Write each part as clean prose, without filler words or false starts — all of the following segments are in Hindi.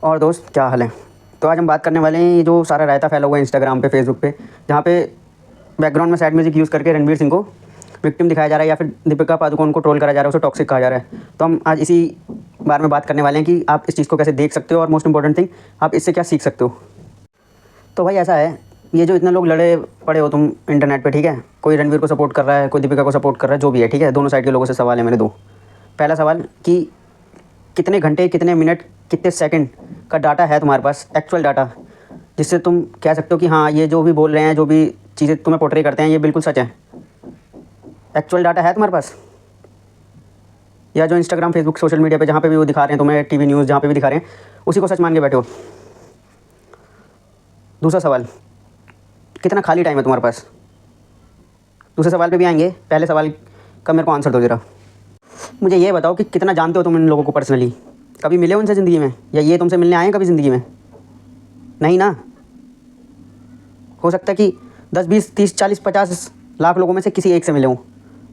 और दोस्त क्या हाल है। तो आज हम बात करने वाले हैं ये जो सारा रायता फैला हुआ है इंस्टाग्राम पे, फेसबुक पे, जहाँ पे बैकग्राउंड में सैड म्यूजिक यूज़ करके रणवीर सिंह को विक्टिम दिखाया जा रहा है या फिर दीपिका पादुकोण को ट्रोल करा जा रहा है, उसे टॉक्सिक कहा जा रहा है। तो हम आज इसी बारे में बात करने वाले हैं कि आप इस चीज़ को कैसे देख सकते हो और मोस्ट इंपॉर्टेंट थिंग, आप इससे क्या सीख सकते हो। तो भाई ऐसा है, ये जो इतने लोग लड़े पड़े हो तुम इंटरनेट पे, ठीक है, कोई रणवीर को सपोर्ट कर रहा है, कोई दीपिका को सपोर्ट कर रहा है, जो भी है, ठीक है, दोनों साइड के लोगों से सवाल है मेरे दो। पहला सवाल कि कितने घंटे, कितने मिनट, कितने सेकंड का डाटा है तुम्हारे पास, एक्चुअल डाटा, जिससे तुम कह सकते हो कि हाँ ये जो भी बोल रहे हैं, जो भी चीज़ें तुम्हें पोर्ट्रे करते हैं, ये बिल्कुल सच है। एक्चुअल डाटा है तुम्हारे पास, या जो इंस्टाग्राम, फेसबुक, सोशल मीडिया पे जहाँ पे भी वो दिखा रहे हैं तुम्हें, टीवी न्यूज़ जहाँ पे भी दिखा रहे हैं, उसी को सच मान के बैठे हो। दूसरा सवाल, कितना खाली टाइम है तुम्हारे पास। दूसरे सवाल पे भी आएंगे, पहले सवाल का मेरे को आंसर दो ज़रा। मुझे ये बताओ कि कितना जानते हो तुम इन लोगों को पर्सनली, कभी मिले उनसे ज़िंदगी में, या ये तुमसे मिलने आए हैं कभी ज़िंदगी में? नहीं ना। हो सकता है कि 10, 20, 30, 40, 50 लाख लोगों में से किसी एक से मिले हूँ,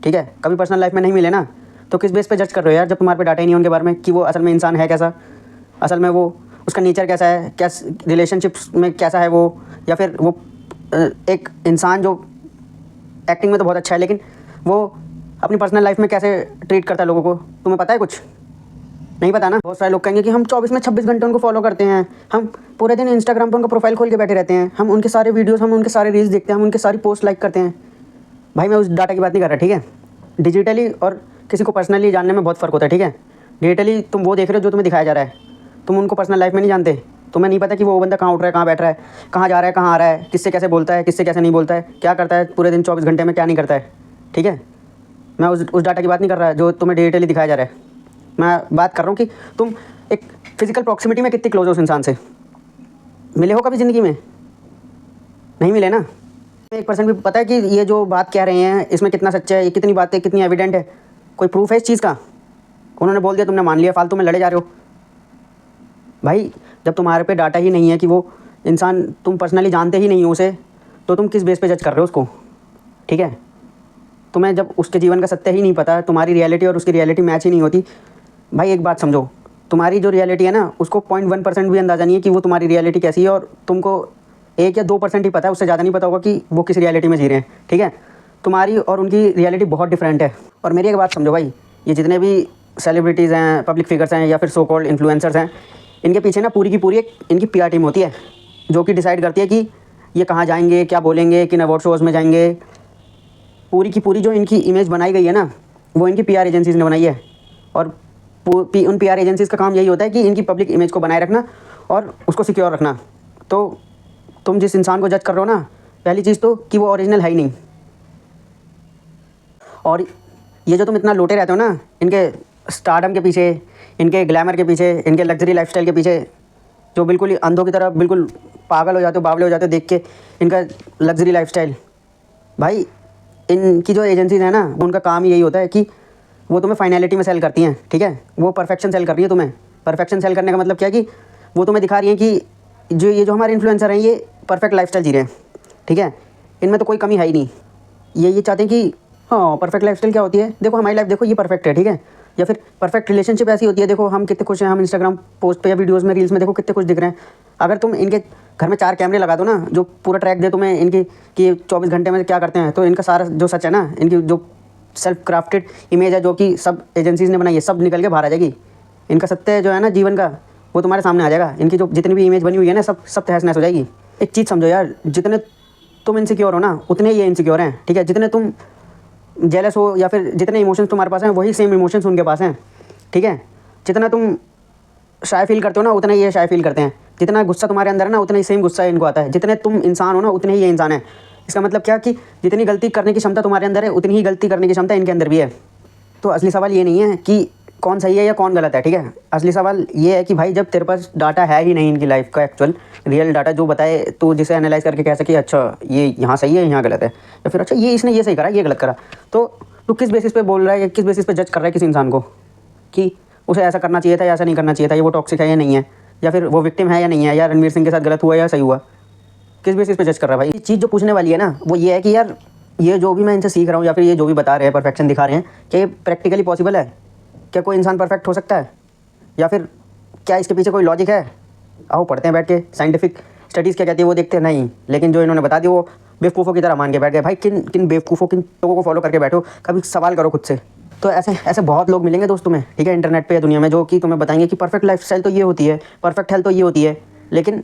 ठीक है, कभी पर्सनल लाइफ में नहीं मिले ना। तो किस बेस पे जज कर रहे हो यार, जब तुम्हारे पे डाटा ही नहीं है उनके बारे में कि वो असल में इंसान है कैसा, असल में वो उसका नेचर कैसा है, क्या रिलेशनशिप्स में कैसा है वो, या फिर वो एक इंसान जो एक्टिंग में तो बहुत अच्छा है लेकिन वो अपनी पर्सनल लाइफ में कैसे ट्रीट करता है लोगों को, तुम्हें पता है कुछ? नहीं पता ना। बहुत सारे लोग कहेंगे कि हम 24 में 26 घंटे उनको फॉलो करते हैं, हम पूरे दिन इंस्टाग्राम पर उनका प्रोफाइल खोल के बैठे रहते हैं, हम उनके सारे वीडियोस, हम उनके सारे रील्स देखते हैं, हम उनके सारी पोस्ट लाइक करते हैं। भाई मैं उस डाटा की बात नहीं कर रहा, ठीक है। डिजिटली और किसी को पर्सनली जानने में बहुत फ़र्क होता है, ठीक है। डिजिटली तुम वो देख रहे हो जो तुम्हें दिखाया जा रहा है, तुम उनको पर्सनल लाइफ में नहीं जानते, तुम्हें नहीं पता कि वो बंदा कहाँ उठ रहा है, कहाँ बैठ रहा है, कहाँ जा रहा है, कहाँ आ रहा है, किससे कैसे बोलता है, किससे कैसे नहीं बोलता है, क्या करता है पूरे दिन 24 घंटे में, क्या नहीं करता है, ठीक है। मैं उस डाटा की बात नहीं कर रहा जो तुम्हें डिजिटली दिखाया जा रहा है। मैं बात कर रहा हूँ कि तुम एक फिजिकल प्रॉक्सिमिटी में कितनी क्लोज हो उस इंसान से। मिले हो कभी ज़िंदगी में? नहीं मिले ना। 1% भी पता है कि ये जो बात कह रहे हैं इसमें कितना सच्चा है, ये कितनी बातें कितनी एविडेंट है, कोई प्रूफ है इस चीज़ का? उन्होंने बोल दिया, तुमने मान लिया, फालतू में लड़े जा रहे हो। भाई जब तुम्हारे पे डाटा ही नहीं है कि वो इंसान, तुम पर्सनली जानते ही नहीं हो उसे, तो तुम किस बेस पे जज कर रहे हो उसको, ठीक है। तुम्हें जब उसके जीवन का सत्य ही नहीं पता, तुम्हारी रियलिटी और उसकी रियलिटी मैच ही नहीं होती। भाई एक बात समझो, तुम्हारी जो रियलिटी है ना, उसको 0.1% भी अंदाज़ा नहीं है कि वो तुम्हारी रियलिटी कैसी है, और तुमको 1 या 2% ही पता है, उससे ज़्यादा नहीं पता होगा कि वो किस रियलिटी में जी रहे हैं, ठीक है। तुम्हारी और उनकी रियलिटी बहुत डिफरेंट है। और मेरी एक बात समझो भाई, ये जितने भी सेलिब्रिटीज़ हैं, पब्लिक फिगर्स हैं, या फिर सो कॉल्ड इन्फ्लुएंसर्स हैं, इनके पीछे ना पूरी की पूरी एक इनकी PR टीम होती है, जो कि डिसाइड करती है कि ये कहाँ जाएंगे, क्या बोलेंगे, किन अवार्ड शोज़ में जाएंगे। पूरी की पूरी जो इनकी इमेज बनाई गई है ना, वो इनकी PR एजेंसीज़ ने बनाई है। और उन PR एजेंसीज़ का काम यही होता है कि इनकी पब्लिक इमेज को बनाए रखना और उसको सिक्योर रखना। तो तुम जिस इंसान को जज कर रहे हो ना, पहली चीज़ तो कि वो ओरिजिनल है ही नहीं। और ये जो तुम इतना लोटे रहते हो ना इनके स्टारडम के पीछे, इनके ग्लैमर के पीछे, इनके लग्जरी लाइफस्टाइल के पीछे, जो बिल्कुल ही अंधों की तरह बिल्कुल पागल हो जाते हो, बावले हो जाते हो देख के इनका लग्जरी लाइफस्टाइल। भाई इनकी जो एजेंसीज़ हैं ना, उनका काम ही यही होता है कि वो तुम्हें फाइनलिटी में सेल करती हैं, ठीक है। वो परफेक्शन सेल कर रही है तुम्हें। परफेक्शन सेल करने का मतलब क्या है कि वो तुम्हें दिखा रही हैं कि ये जो हमारे इन्फ्लुएंसर हैं ये परफेक्ट लाइफस्टाइल जी रहे हैं, ठीक है, इनमें तो कोई कमी है ही नहीं। ये चाहते हैं कि हाँ परफेक्ट लाइफस्टाइल क्या होती है, देखो हमारी लाइफ देखो ये परफेक्ट है, ठीक है। या फिर परफेक्ट रिलेशनशिप ऐसी होती है, देखो हम कितने खुश हैं, हम इंस्टाग्राम पोस्ट पे या वीडियोस में, रील्स में देखो कितने खुश दिख रहे हैं। अगर तुम इनके घर में 4 कैमरे लगा दो ना, जो पूरा ट्रैक दे तुम्हें इनकी कि 24 घंटे में क्या करते हैं, तो इनका सारा जो सच है ना, इनकी जो सेल्फ क्राफ्टेड इमेज है जो कि सब एजेंसीज़ ने बनाई है, सब निकल के बाहर आ जाएगी। इनका सत्य जो है ना जीवन का, वो तुम्हारे सामने आ जाएगा। इनकी जो जितनी भी इमेज बनी हुई है ना, सब तहस नहस हो जाएगी। एक चीज़ समझो यार, जितने तुम इनसिक्योर हो ना, उतने ये इनसिक्योर हैं, ठीक है। जितने तुम जेलस हो या फिर जितने इमोशंस तुम्हारे पास हैं, वही सेम इमोशंस उनके पास हैं, ठीक है। जितना तुम शाय फील करते हो ना, उतना ही ये शाय फील करते हैं। जितना गुस्सा तुम्हारे अंदर है ना, उतना ही सेम गुस्सा इनको आता है। जितने तुम इंसान हो ना, उतने ही ये इंसान है। इसका मतलब क्या कि जितनी गलती करने की क्षमता तुम्हारे अंदर है, उतनी ही गलती करने की क्षमता इनके अंदर भी है। तो असली सवाल ये नहीं है कि कौन सही है या कौन गलत है, ठीक है। असली सवाल ये है कि भाई जब तेरे पास डाटा है ही नहीं इनकी लाइफ का, एक्चुअल रियल डाटा जो बताए, तो जिसे एनालाइज करके कह सके अच्छा ये यहाँ सही है, यहाँ गलत है, या फिर अच्छा ये इसने ये सही करा, ये गलत करा, तो तू किस बेसिस पे बोल रहा है या किस बेसिस पे जज कर रहा है किसी इंसान को कि उसे ऐसा करना चाहिए था या ऐसा नहीं करना चाहिए था, या वो टॉक्सिक है या नहीं है, या फिर वो विक्टिम है या नहीं है, या रणवीर सिंह के साथ गलत हुआ या सही हुआ, किस बेसिस पे जज कर रहा है भाई। चीज़ जो पूछने वाली है ना, वो ये है कि यार ये जो भी मैं इनसे सीख रहा हूँ या फिर ये जो भी बता रहे हैं, परफेक्शन दिखा रहे हैं, क्या ये प्रैक्टिकली पॉसिबल है? क्या कोई इंसान परफेक्ट हो सकता है? या फिर क्या इसके पीछे कोई लॉजिक है? आओ पढ़ते हैं बैठ के, साइंटिफिक स्टडीज़ क्या कहती है वो देखते हैं नहीं, लेकिन जो इन्होंने बता दी वो बेवकूफ़ों की तरह मान के बैठ गए। भाई किन किन बेवकूफ़ों, किन लोगों को फॉलो करके बैठो, कभी सवाल करो खुद से। तो ऐसे ऐसे बहुत लोग मिलेंगे दोस्त तुम्हें, ठीक है, इंटरनेट पे या दुनिया में, जो कि तुम्हें बताएंगे कि परफेक्ट लाइफस्टाइल तो ये होती है, परफेक्ट हेल्थ तो ये होती है, लेकिन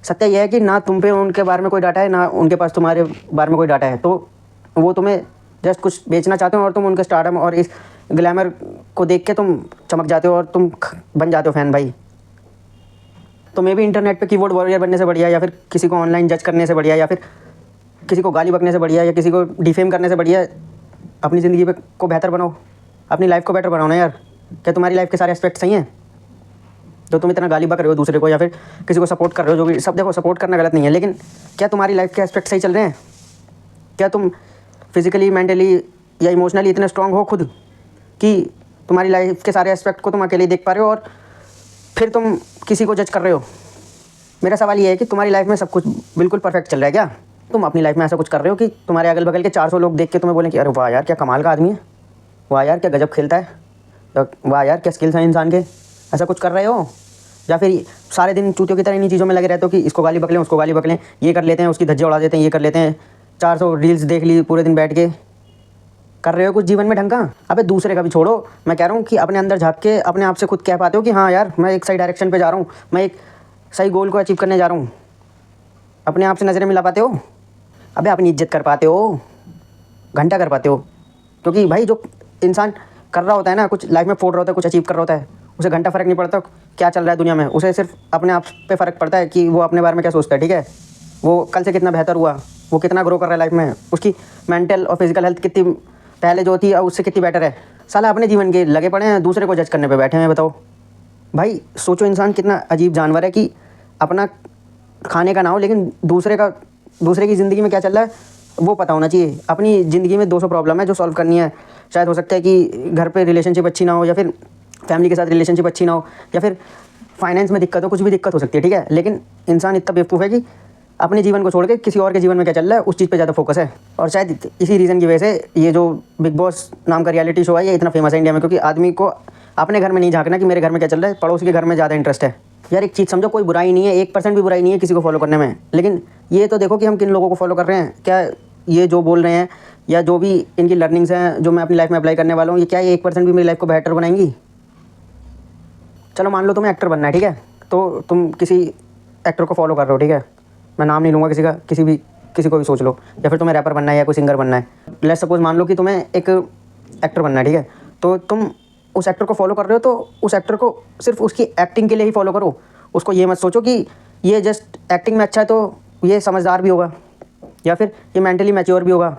सत्य यह है कि ना तुम पे उनके बारे में कोई डाटा है, ना उनके पास तुम्हारे बारे में कोई डाटा है। तो वो तुम्हें जस्ट कुछ बेचना चाहते हो और तुम उनके स्टारडम और इस ग्लैमर को देख के तुम चमक जाते हो और तुम बन जाते हो फ़ैन भाई। तो मे भी इंटरनेट पे कीबोर्ड वॉरियर बनने से बढ़िया, या फिर किसी को ऑनलाइन जज करने से बढ़िया, या फिर किसी को गाली बकने से बढ़िया, या किसी को डिफेम करने से बढ़िया अपनी ज़िंदगी को बेहतर बनाओ, अपनी लाइफ को बेटर बनाओ ना यार। क्या तुम्हारी लाइफ के सारे एस्पेक्ट सही हैं? तो तुम इतना गाली बक रहे हो दूसरे को या फिर किसी को सपोर्ट कर रहे हो, जो भी सब, देखो सपोर्ट करना गलत नहीं है, लेकिन क्या तुम्हारी लाइफ के एस्पेक्ट सही चल रहे हैं? क्या तुम फिजिकली, मेंटली या इमोशनली इतने स्ट्रांग हो खुद कि तुम्हारी लाइफ के सारे एस्पेक्ट को तुम अकेले देख पा रहे हो और फिर तुम किसी को जज कर रहे हो? मेरा सवाल ये है कि तुम्हारी लाइफ में सब कुछ बिल्कुल परफेक्ट चल रहा है क्या? तुम अपनी लाइफ में ऐसा कुछ कर रहे हो कि तुम्हारे अगल बगल के 400 लोग देख के तुम्हें बोलें कि अरे वाह यार क्या कमाल का आदमी है, वाह यार क्या गजब खेलता है, वाह यार क्या स्किल्स हैं इंसान के, ऐसा कुछ कर रहे हो? या फिर सारे दिन चूतियों की तरह इन्हीं चीज़ों में लगे रहते हो कि इसको गाली बक लें, उसको गाली बक लें, ये कर लेते हैं, उसकी धज्जे उड़ा देते हैं, ये कर लेते हैं, 400 रील्स देख ली पूरे दिन बैठ के? कर रहे हो कुछ जीवन में ढंग का? अबे दूसरे का भी छोड़ो, मैं कह रहा हूँ कि अपने अंदर झाँक के अपने आप से खुद कह पाते हो कि हाँ यार मैं एक सही डायरेक्शन पे जा रहा हूँ, मैं एक सही गोल को अचीव करने जा रहा हूँ? अपने आप से नज़रें मिला पाते हो? अबे अपनी इज्जत कर पाते हो? घंटा कर पाते हो? क्योंकि भाई जो इंसान कर रहा होता है ना, कुछ लाइफ में फोड़ रहा होता है, कुछ अचीव कर रहा होता है, उसे घंटा फ़र्क नहीं पड़ता क्या चल रहा है दुनिया में, उसे सिर्फ अपने आप पे फ़र्क पड़ता है कि वो अपने बारे में क्या सोचता है, ठीक है? वो कल से कितना बेहतर हुआ, वो कितना ग्रो कर रहा है लाइफ में, उसकी मेंटल और फिजिकल हेल्थ कितनी पहले जो थी और उससे कितनी बेटर है। साला अपने जीवन के लगे पड़े हैं, दूसरे को जज करने पे बैठे हैं। बताओ भाई, सोचो इंसान कितना अजीब जानवर है कि अपना खाने का ना हो लेकिन दूसरे की ज़िंदगी में क्या चल रहा है वो पता होना चाहिए। अपनी ज़िंदगी में 200 प्रॉब्लम है जो सॉल्व करनी है। शायद हो सकता है कि घर पे रिलेशनशिप अच्छी ना हो, या फिर फैमिली के साथ रिलेशनशिप अच्छी ना हो, या फिर फाइनेंस में दिक्कत हो, कुछ भी दिक्कत हो सकती है, ठीक है? लेकिन इंसान इतना बेवकूफ़ है कि अपने जीवन को छोड़ के किसी और के जीवन में क्या चल रहा है उस चीज़ पे ज़्यादा फोकस है। और शायद इसी रीज़न की वजह से ये जो बिग बॉस नाम का रियलिटी शो है ये इतना फेमस है इंडिया में, क्योंकि आदमी को अपने घर में नहीं झांकना कि मेरे घर में क्या चल रहा है, पड़ोसी के घर में ज़्यादा इंटरेस्ट है। यार एक चीज़ समझो, कोई बुराई नहीं है, 1% भी बुराई नहीं है किसी को फॉलो करने में, लेकिन ये तो देखो कि हम किन लोगों को फॉलो कर रहे हैं। क्या ये जो बोल रहे हैं या जो भी इनकी लर्निंग्स हैं जो मैं अपनी लाइफ में अप्लाई करने वाला हूँ, ये क्या ये 1% भी मेरी लाइफ को बेहतर बनाएंगी? चलो मान लो तुम्हें एक्टर बनना है, ठीक है? तो तुम किसी एक्टर को फॉलो कर रहे हो, ठीक है? मैं नाम नहीं लूँगा किसी का, किसी को भी सोच लो। या फिर तुम्हें रैपर बनना है या कोई सिंगर बनना है। लेट्स सपोज मान लो कि तुम्हें एक एक्टर बनना है, ठीक है? तो तुम उस एक्टर को फॉलो कर रहे हो, तो उस एक्टर को सिर्फ उसकी एक्टिंग के लिए ही फॉलो करो। उसको ये मत सोचो कि ये जस्ट एक्टिंग में अच्छा है तो ये समझदार भी होगा या फिर ये मेंटली मैच्योर भी होगा।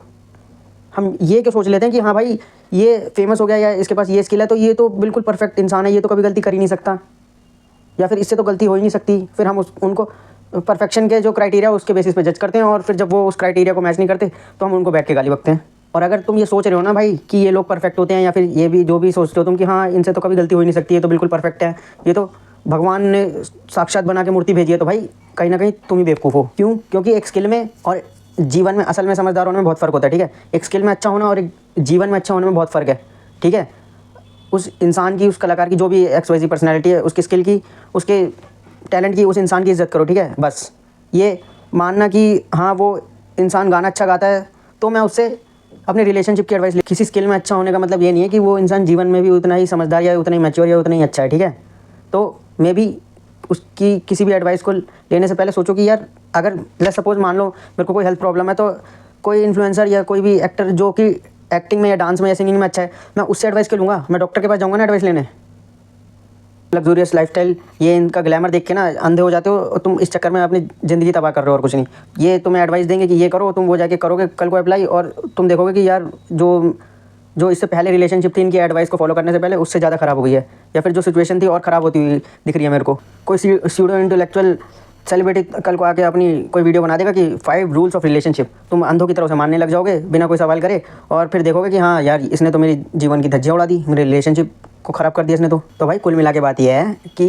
हम ये क्यों सोच लेते हैं कि हाँ भाई ये फेमस हो गया या इसके पास ये स्किल है तो ये तो बिल्कुल परफेक्ट इंसान है, ये तो कभी गलती कर ही नहीं सकता, या फिर इससे तो गलती हो ही नहीं सकती। फिर हम उनको परफेक्शन के जो क्राइटेरिया उसके बेसिस पे जज करते हैं, और फिर जब वो उस क्राइटेरिया को मैच नहीं करते तो हम उनको बैठ के गाली बकते हैं। और अगर तुम ये सोच रहे हो ना भाई कि ये लोग परफेक्ट होते हैं, या फिर ये भी जो भी सोचते हो तुम कि हाँ इनसे तो कभी गलती हो ही नहीं सकती, ये तो बिल्कुल परफेक्ट है, ये तो भगवान ने साक्षात बना के मूर्ति भेजी है, तो भाई कहीं ना कहीं तुम ही बेवकूफ़ हो। क्यों? क्योंकि एक स्किल में और जीवन में असल में समझदार होने में बहुत फ़र्क होता है, ठीक है? एक स्किल में अच्छा होना और एक जीवन में अच्छा होने में बहुत फ़र्क है, ठीक है? उस इंसान की, उस कलाकार की, जो भी XYZ पर्सनैलिटी है, उसकी स्किल की, उसके टैलेंट की, उस इंसान की इज़्ज़त करो, ठीक है? बस ये मानना कि हाँ वो इंसान गाना अच्छा गाता है तो मैं उससे अपने रिलेशनशिप की एडवाइस ले। किसी स्किल में अच्छा होने का मतलब ये नहीं है कि वो इंसान जीवन में भी उतना ही समझदार या उतना ही मैच्योर या उतना ही अच्छा है, ठीक है? तो मे भी उसकी किसी भी एडवाइस को लेने से पहले सोचो कि यार अगर लेट्स सपोज मान लो मेरे को कोई हेल्थ प्रॉब्लम है, तो कोई इन्फ्लुएंसर या कोई भी एक्टर जो कि एक्टिंग में या डांस में या सिंगिंग में अच्छा है, मैं उससे एडवाइस क्यों लूँगा? मैं डॉक्टर के पास जाऊँगा ना एडवाइस लेने। लग्जूरियस लाइफस्टाइल, ये इनका ग्लैमर देख के ना अंधे हो जाते हो, और तुम इस चक्कर में अपनी ज़िंदगी तबाह कर रहे हो और कुछ नहीं। ये तुम्हें एडवाइस देंगे कि ये करो, तुम वो जाके करोगे कल को अप्लाई, और तुम देखोगे कि यार जो इससे पहले रिलेशनशिप थी इनकी एडवाइस को फॉलो करने से पहले उससे ज़्यादा ख़राब हो गई है, या फिर जो सिचुएशन थी और ख़राब होती हुई दिख रही है मेरे को। कोई स्यूडो इंटेलेक्चुअल सेलिब्रिटी कल को आके अपनी कोई वीडियो बना देगा कि 5 रूल्स ऑफ रिलेशनशिप, तुम अंधों की तरह से मानने लग जाओगे बिना कोई सवाल करे, और फिर देखोगे कि हाँ यार इसने तो मेरी जीवन की धज्जियाँ उड़ा दी, मेरे रिलेशनशिप को ख़राब कर दिया इसने। तो भाई कुल मिला के बात यह है कि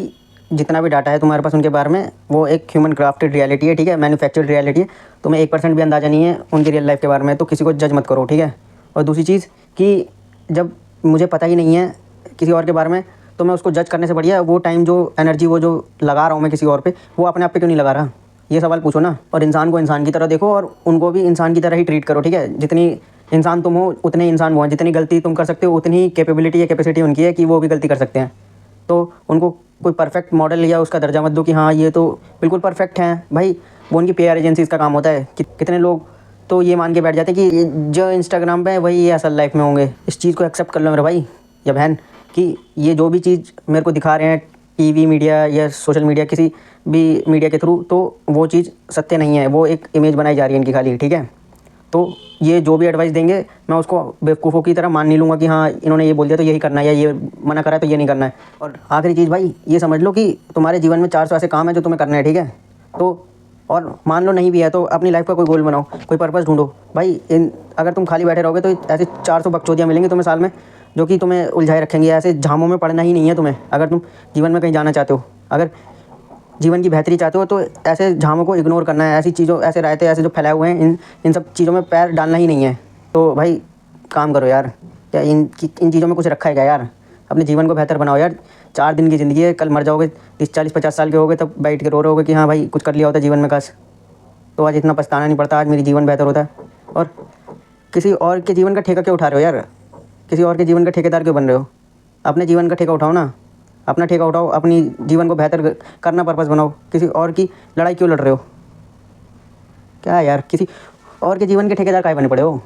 जितना भी डाटा है तुम्हारे पास उनके बारे में, वो एक ह्यूमन क्राफ्टेड रियलिटी है, ठीक है? मैन्युफैक्चर्ड रियलिटी है। तुम्हें 1% भी अंदाज़ा नहीं है उनकी रियल लाइफ के बारे में, तो किसी को जज मत करो, ठीक है? और दूसरी चीज़ कि जब मुझे पता ही नहीं है किसी और के बारे में, तो मैं उसको जज करने से बढ़िया वो टाइम जो एनर्जी वो जो लगा रहा हूँ मैं किसी और पे, वो अपने आप पे क्यों नहीं लगा रहा? ये सवाल पूछो ना। और इंसान को इंसान की तरह देखो और उनको भी इंसान की तरह ही ट्रीट करो, ठीक है? जितनी इंसान तुम हो उतने इंसान वो हैं, जितनी गलती तुम कर सकते हो उतनी कैपेबिलिटी या कैपेसिटी उनकी है कि वो भी गलती कर सकते हैं। तो उनको कोई परफेक्ट मॉडल या उसका दर्जा मत दो कि हाँ ये तो बिल्कुल परफेक्ट हैं। भाई वो उनकी पीआर एजेंसीज़ का काम होता है। कितने लोग तो ये मान के बैठ जाते हैं कि जो इंस्टाग्राम पे है वही ये असल लाइफ में होंगे। इस चीज़ को एक्सेप्ट कर लो मेरे भाई या बहन कि ये जो भी चीज़ मेरे को दिखा रहे हैं टीवी मीडिया या सोशल मीडिया किसी भी मीडिया के थ्रू, तो वो चीज़ सत्य नहीं है, वो एक इमेज बनाई जा रही है इनकी खाली, ठीक है? तो ये जो भी एडवाइस देंगे मैं उसको बेवकूफ़ों की तरह मान नहीं लूँगा कि हाँ इन्होंने ये बोल दिया तो यही करना है या ये मना करा है तो ये नहीं करना है। और आखिरी चीज़ भाई ये समझ लो कि तुम्हारे जीवन में 400 ऐसे काम है जो तुम्हें करने हैं, ठीक है? तो और मान लो नहीं भी है तो अपनी लाइफ का कोई गोल बनाओ, कोई पर्पस ढूंढो भाई। अगर तुम खाली बैठे रहोगे तो ऐसे 400 बकचोदियाँ मिलेंगी तुम्हें साल में जो कि तुम्हें उलझाए रखेंगे। ऐसे झामों में पड़ना ही नहीं है तुम्हें। अगर तुम जीवन में कहीं जाना चाहते हो, अगर जीवन की बेहतरी चाहते हो तो ऐसे झामों को इग्नोर करना है। ऐसी चीज़ों, ऐसे रायते ऐसे जो फैलाए हुए हैं इन सब चीज़ों में पैर डालना ही नहीं है। तो भाई काम करो यार, क्या इन चीज़ों में कुछ रखा है क्या यार? अपने जीवन को बेहतर बनाओ यार। 4 दिन की ज़िंदगी है, कल मर जाओगे, 30-40-50 साल के होगे तब बैठ के रो रहे होगे कि हाँ भाई कुछ कर लिया होता जीवन में काश, तो आज इतना पछताना नहीं पड़ता, आज मेरी जीवन बेहतर होता है। और किसी और के जीवन का ठेका क्यों उठा रहे हो यार? किसी और के जीवन का ठेकेदार क्यों बन रहे हो? अपने जीवन का ठेका उठाओ ना, अपना ठेका उठाओ, अपनी जीवन को बेहतर करना पर्पस बनाओ। किसी और की लड़ाई क्यों लड़ रहे हो? क्या यार, किसी और के जीवन के ठेकेदार काहे बने पड़े हो?